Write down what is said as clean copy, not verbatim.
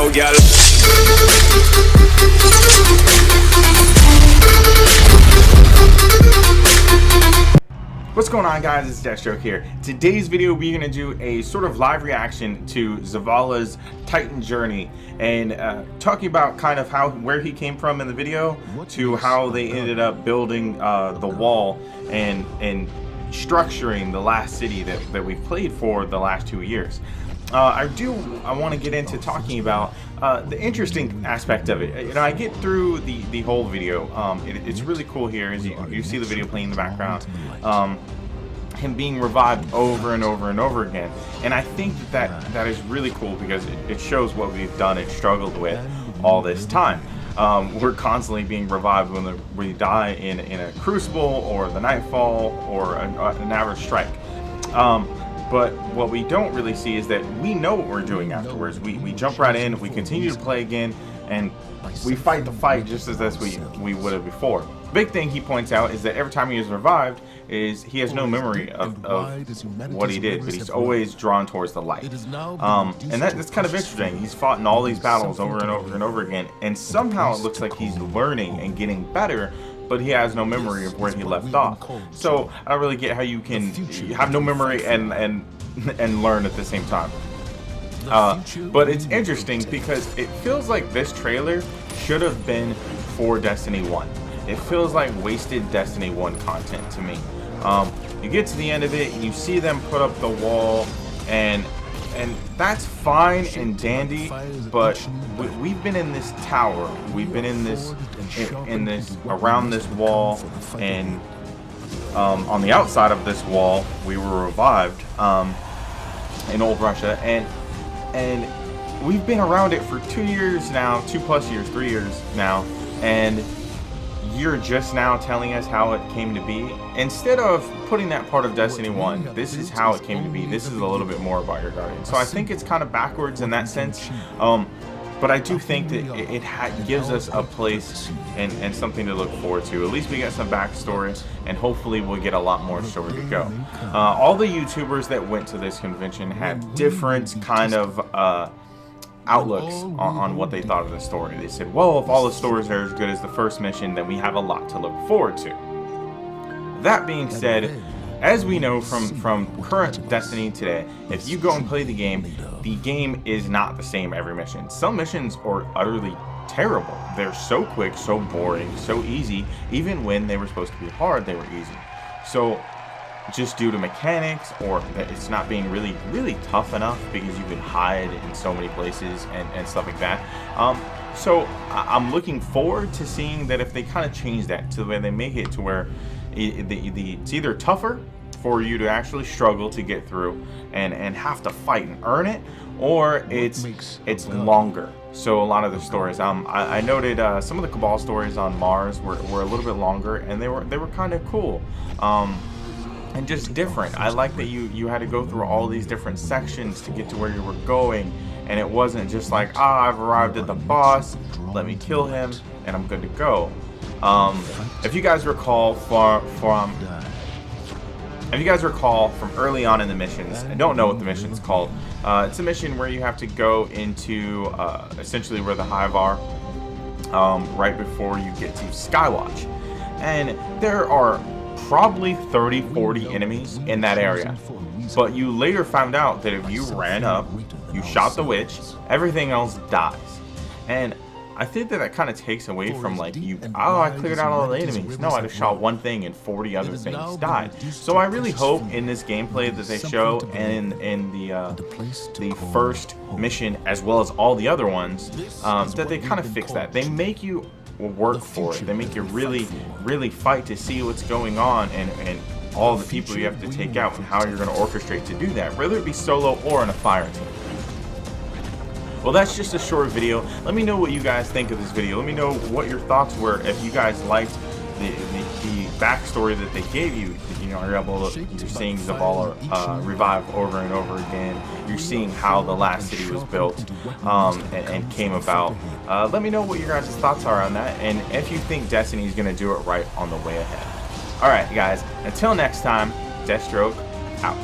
out, girl. What's going on, guys? It's Deathstroke here. Today's video, we're going to do a sort of live reaction to Zavala's Titan journey and talking about kind of where he came from in the video to how they ended up building the wall and structuring the last city that we've played for the last 2 years. I want to get into talking about the interesting aspect of it. You know, I get through the whole video. It's really cool here as you see the video playing in the background. Him being revived over and over and over again, and I think that is really cool because it shows what we've done and struggled with all this time. We're constantly being revived when we die in a crucible or the nightfall or an average strike. But what we don't really see is that we know what we're doing afterwards. We jump right in, we continue to play again, and we fight the fight just as we would have before. Big thing he points out is that every time he is revived, he has no memory of what he did, but he's always drawn towards the light. And that's kind of interesting. He's fought in all these battles over and over and over again, and somehow it looks like he's learning and getting better, but he has no memory of where he left off. So I don't really get how you can have no memory and learn at the same time. But it's interesting because it feels like this trailer should have been for Destiny 1. It feels like wasted Destiny 1 content to me. You get to the end of it, you see them put up the wall, and that's fine and dandy, but we've been in this tower, we've been in this around this wall, and on the outside of this wall we were revived in old Russia, and we've been around it for 2 years now, 2+ years, 3 years now, and you're just now telling us how it came to be. Instead of putting that part of Destiny 1, this is how it came to be. This is a little bit more about your Guardian. So I think it's kind of backwards in that sense. But I do think that it gives us a place and something to look forward to. At least we got some backstory, and hopefully we'll get a lot more story to go. All the YouTubers that went to this convention had different kind of outlooks on what they thought of the story. They said, well, if all the stories are as good as the first mission, then we have a lot to look forward to. That being said, as we know from current Destiny today, if you go and play the game is not the same every mission. Some missions are utterly terrible. They're so quick, so boring, so easy. Even when they were supposed to be hard, they were easy. So just due to mechanics, or that it's not being really tough enough because you can hide in so many places and stuff like that. So I'm looking forward to seeing that if they kind of change that to where they make it to where it's either tougher for you to actually struggle to get through and have to fight and earn it, or it's longer. So a lot of the stories, I noted some of the Cabal stories on Mars were a little bit longer, and they were kind of cool. And just different. I like that you had to go through all these different sections to get to where you were going, and it wasn't just like, I've arrived at the boss, let me kill him and I'm good to go. If you guys recall from early on in the missions, I don't know what the mission's called. It's a mission where you have to go into essentially where the Hive are, right before you get to Skywatch, and there are probably 30-40 enemies in that area, but you later found out that if you ran up, you shot the witch, everything else dies. And I think that kind of takes away from like I cleared out all the enemies. No, I just shot one thing and 40 other things died. So I really hope in this gameplay that they show, and in the first mission as well as all the other ones, that they kind of fix that. They make you work for it. They make you really fight to see what's going on and all the people you have to take out and how you're going to orchestrate to do that, whether it be solo or in a fire team. Well, that's just a short video. Let me know what you guys think of this video. Let me know what your thoughts were. If you guys liked the backstory that they gave you, you know, you're seeing Zavala revive over and over again. You're seeing how the last city was built and came about. Let me know what your guys' thoughts are on that, and if you think Destiny is going to do it right on the way ahead. Alright guys, until next time, Deathstroke out.